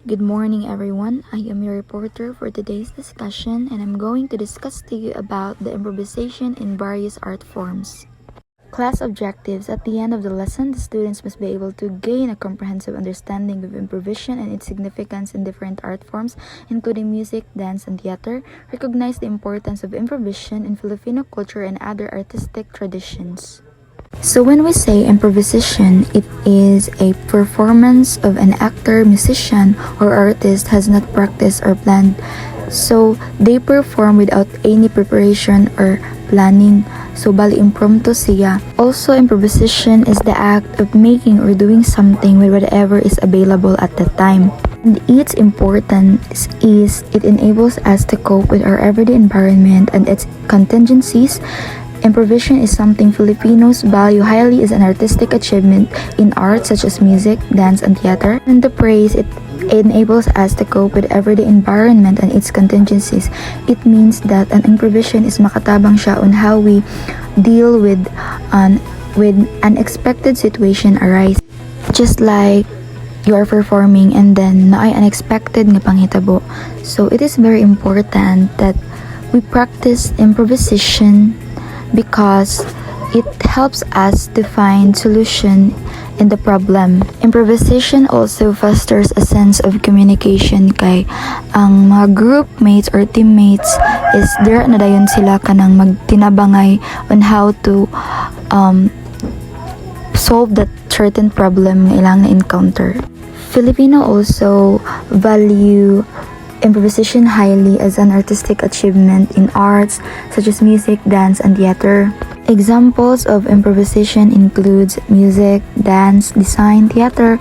Good morning, everyone. I am your reporter for today's discussion, and I'm going to discuss to you about the improvisation in various art forms. Class objectives. At the end of the lesson, the students must be able to gain a comprehensive understanding of improvisation and its significance in different art forms, including music, dance, and theater, recognize the importance of improvisation in Filipino culture and other artistic traditions. So when we say improvisation, it is a performance of an actor, musician, or artist has not practiced or planned. So they perform without any preparation or planning. So bali impromptu siya. Also, improvisation is the act of making or doing something with whatever is available at the time. And its importance is it enables us to cope with our everyday environment and its contingencies. Improvisation is something Filipinos value highly as an artistic achievement in art such as music, dance, and theater. And the praise it enables us to cope with everyday environment and its contingencies. It means that an improvisation is makatabang siya on how we deal with unexpected situation arise. Just like you are performing and then naay unexpected nga panghitabo. So it is very important that we practice improvisation because it helps us to find solution in the problem. Improvisation also fosters a sense of communication kay ang mga group mates or teammates is there na dayon sila kanang magtinabangay on how to solve that certain problem nga ilang na-encounter. Filipino also value improvisation highly as an artistic achievement in arts such as music, dance, and theater. Examples of improvisation includes music, dance, design, theater,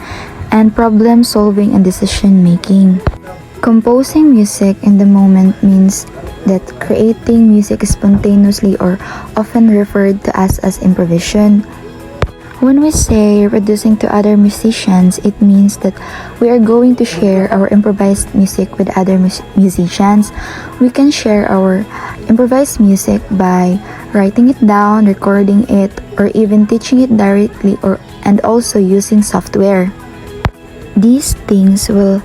and problem solving and decision making. Composing music in the moment means that creating music spontaneously or often referred to as improvisation. When we say reducing to other musicians, it means that we are going to share our improvised music with other musicians. We can share our improvised music by writing it down, recording it, or even teaching it directly and also using software. These things will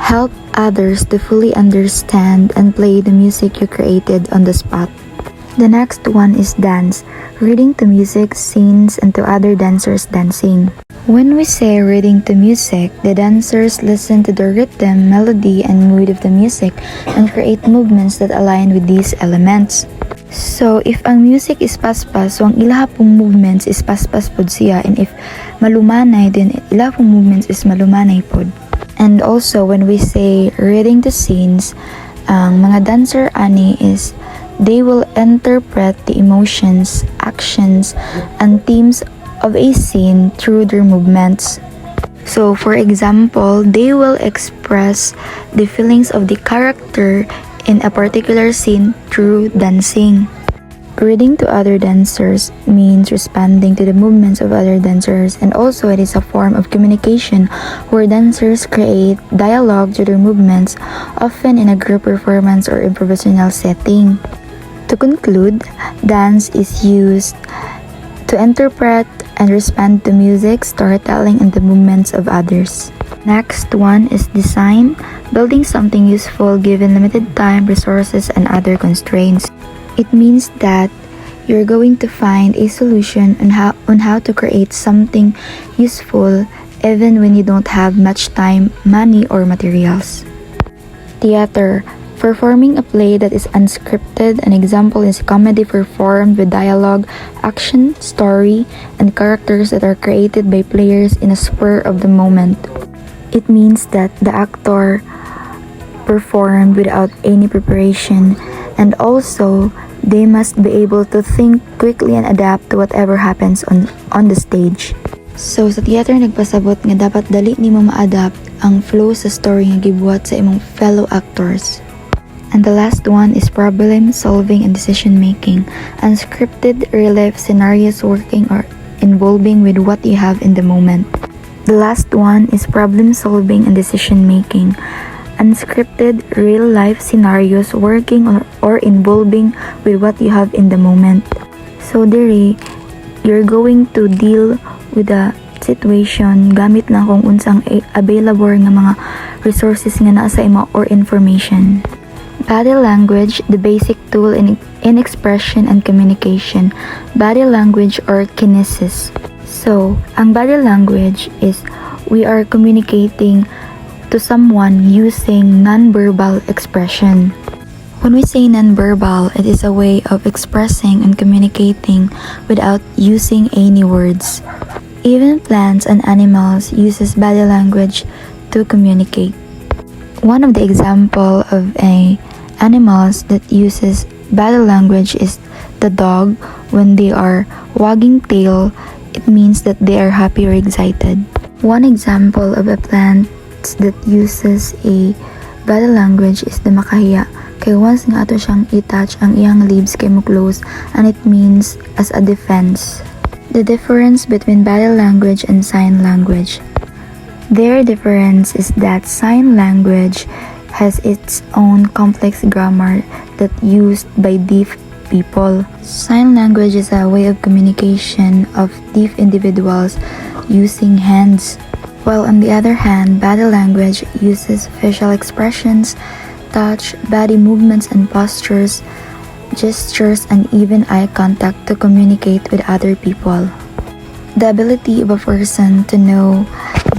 help others to fully understand and play the music you created on the spot. The next one is dance, reading to music, scenes, and to other dancers dancing. When we say reading to music, the dancers listen to the rhythm, melody, and mood of the music and create movements that align with these elements. So, if ang music is paspas, so ang ilaha pong movements is paspas pod siya, and if malumanay, then ilaha pong movements is malumanay pod. And also, when we say reading to scenes, ang mga dancer ani is they will interpret the emotions, actions, and themes of a scene through their movements. So, for example, they will express the feelings of the character in a particular scene through dancing. Reading to other dancers means responding to the movements of other dancers, and also it is a form of communication where dancers create dialogue to their movements, often in a group performance or improvisational setting. To conclude, dance is used to interpret and respond to music, storytelling, and the movements of others. Next one is design, building something useful given limited time, resources, and other constraints. It means that you're going to find a solution on how to create something useful even when you don't have much time, money, or materials. Theater, performing a play that is unscripted. An example is comedy performed with dialogue, action, story, and characters that are created by players in a spur of the moment. It means that the actor performed without any preparation, and also they must be able to think quickly and adapt to whatever happens on the stage. So sa theater nagpasabot nga dapat dali nimo ma-adapt ang flow sa story nga gibuhat sa imong fellow actors. And the last one is problem solving and decision making. Unscripted real-life scenarios working or involving with what you have in the moment. The last one is problem solving and decision making. Unscripted real-life scenarios working or involving with what you have in the moment. So diri, you're going to deal with the situation gamit lang kung unsang available nga mga resources nga naa sa imo or information. Body language, the basic tool in expression and communication. Body language or kinesis. So, ang body language is we are communicating to someone using non-verbal expression. When we say non-verbal, it is a way of expressing and communicating without using any words. Even plants and animals uses body language to communicate. One of the example of animals that uses body language is the dog. When they are wagging tail, it means that they are happy or excited. One example of a plant that uses a body language is the makahiya. Kay once nga ato siyang i-touch ang iyang leaves kay mo close, and it means as a defense. The difference between body language and sign language. Their difference is that sign language has its own complex grammar that used by deaf people. Sign language is a way of communication of deaf individuals using hands, while on the other hand, body language uses facial expressions, touch, body movements and postures, gestures, and even eye contact to communicate with other people. The ability of a person to know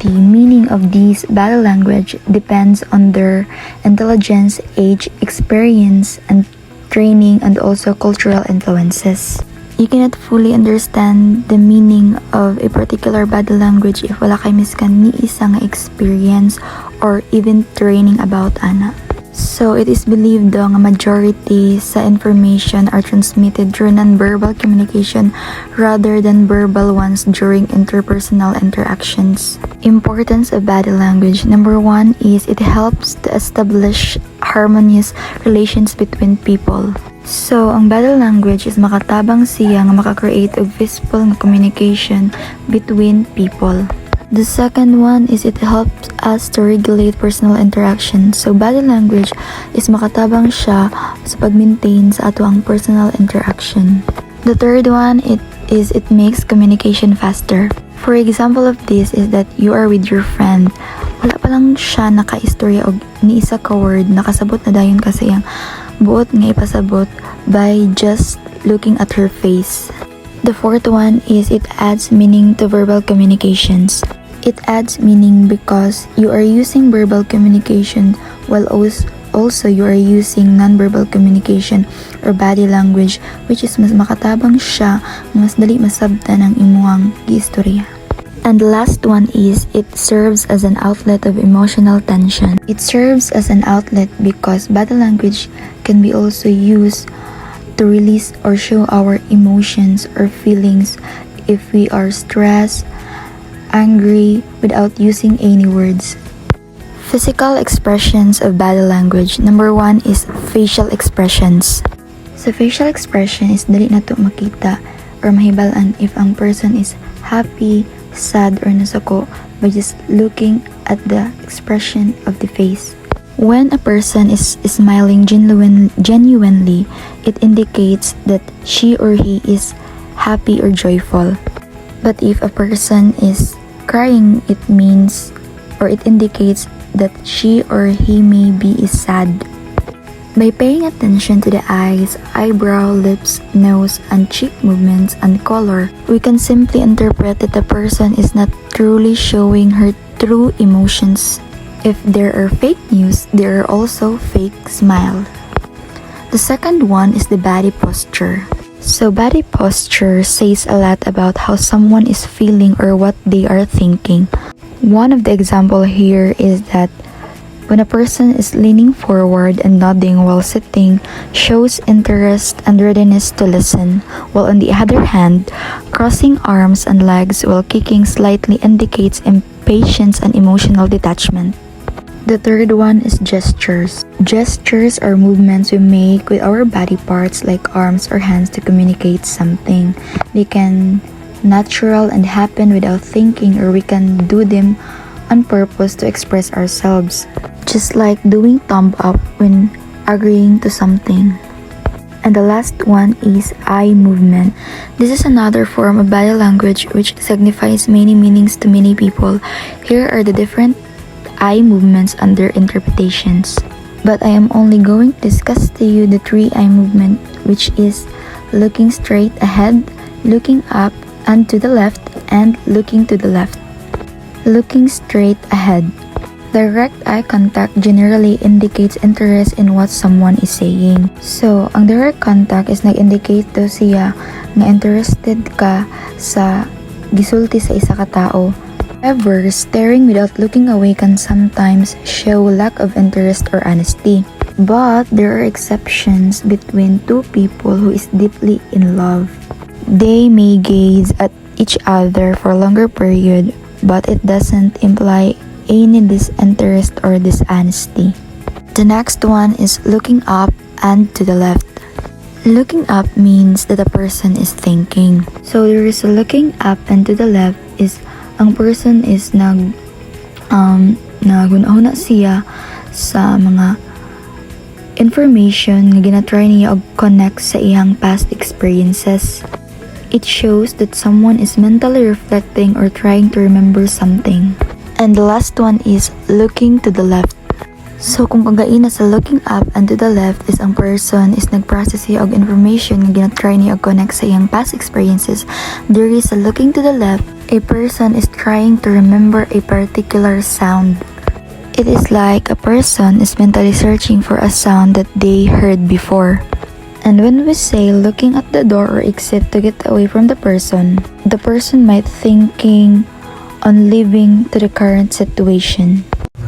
the meaning of these body language depends on their intelligence, age, experience, and training, and also cultural influences. You cannot fully understand the meaning of a particular body language if wala kay miskan ni isa nga experience or even training about ana. So, it is believed daw nga majority sa information are transmitted through non-verbal communication rather than verbal ones during interpersonal interactions. Importance of body language. Number 1 is it helps to establish harmonious relations between people. So, ang body language is makatabang siya nga maka-create og peaceful nga communication between people. The second one is it helps us to regulate personal interaction. So, body language is makatabang siya sa pag-maintain sa ato ang personal interaction. The third one, it makes communication faster. For example of this is that you are with your friend. Wala pa lang siya naka-istorya og ni isa ka word, nakasabot na dayon kasi ang buot nga ipasabot by just looking at her face. The fourth one is it adds meaning to verbal communications. It adds meaning because you are using verbal communication while also you are using non-verbal communication or body language, which is mas makatabang siya, mas dali masabtan ang imuhang giistorya. And the last one is it serves as an outlet of emotional tension. It serves as an outlet because body language can be also used to release or show our emotions or feelings if we are stressed, angry, without using any words. Physical expressions of body language. Number 1 is facial expressions. So facial expression is dali na to makita or mahibalan if ang person is happy, sad, or nasako by just looking at the expression of the face. When a person is smiling genuinely, it indicates that she or he is happy or joyful. But if a person is crying, it means or it indicates that she or he may be sad. By paying attention to the eyes, eyebrow, lips, nose, and cheek movements and color, we can simply interpret that the person is not truly showing her true emotions. If there are fake news, there are also fake smiles. The second one is the body posture. So body posture says a lot about how someone is feeling or what they are thinking. One of the example here is that when a person is leaning forward and nodding while sitting shows interest and readiness to listen, while on the other hand, crossing arms and legs while kicking slightly indicates impatience and emotional detachment. The third one is gestures. Gestures are movements we make with our body parts like arms or hands to communicate something. They can natural and happen without thinking, or we can do them on purpose to express ourselves. Just like doing thumb up when agreeing to something. And the last one is eye movement. This is another form of body language which signifies many meanings to many people. Here are the different eye movements and their interpretations. But I am only going to discuss to you the 3 eye movement, which is looking straight ahead, looking up and to the left, and looking to the left. Looking straight ahead. Direct eye contact generally indicates interest in what someone is saying. So, ang direct contact is nag-indicate daw siya nga interested ka sa gisulti sa isa ka tao. However, staring without looking away can sometimes show lack of interest or honesty. But there are exceptions between two people who is deeply in love. They may gaze at each other for a longer period, but it doesn't imply any disinterest or dishonesty. The next one is looking up and to the left. Looking up means that a person is thinking. So there is a looking up and to the left is ang person is nagunahuna siya sa mga information nga ginatry niya og connect sa iyang past experiences. It shows that someone is mentally reflecting or trying to remember something. And the last one is looking to the left. So kung kagaina sa looking up and to the left is ang person is nag-process siya og information nga ginatry niya og connect sa iyang past experiences. There is a looking to the left, a person is trying to remember a particular sound. It is like a person is mentally searching for a sound that they heard before. And when we say looking at the door or exit to get away from the person might thinking on leaving to the current situation.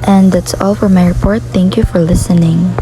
And that's all for my report. Thank you for listening.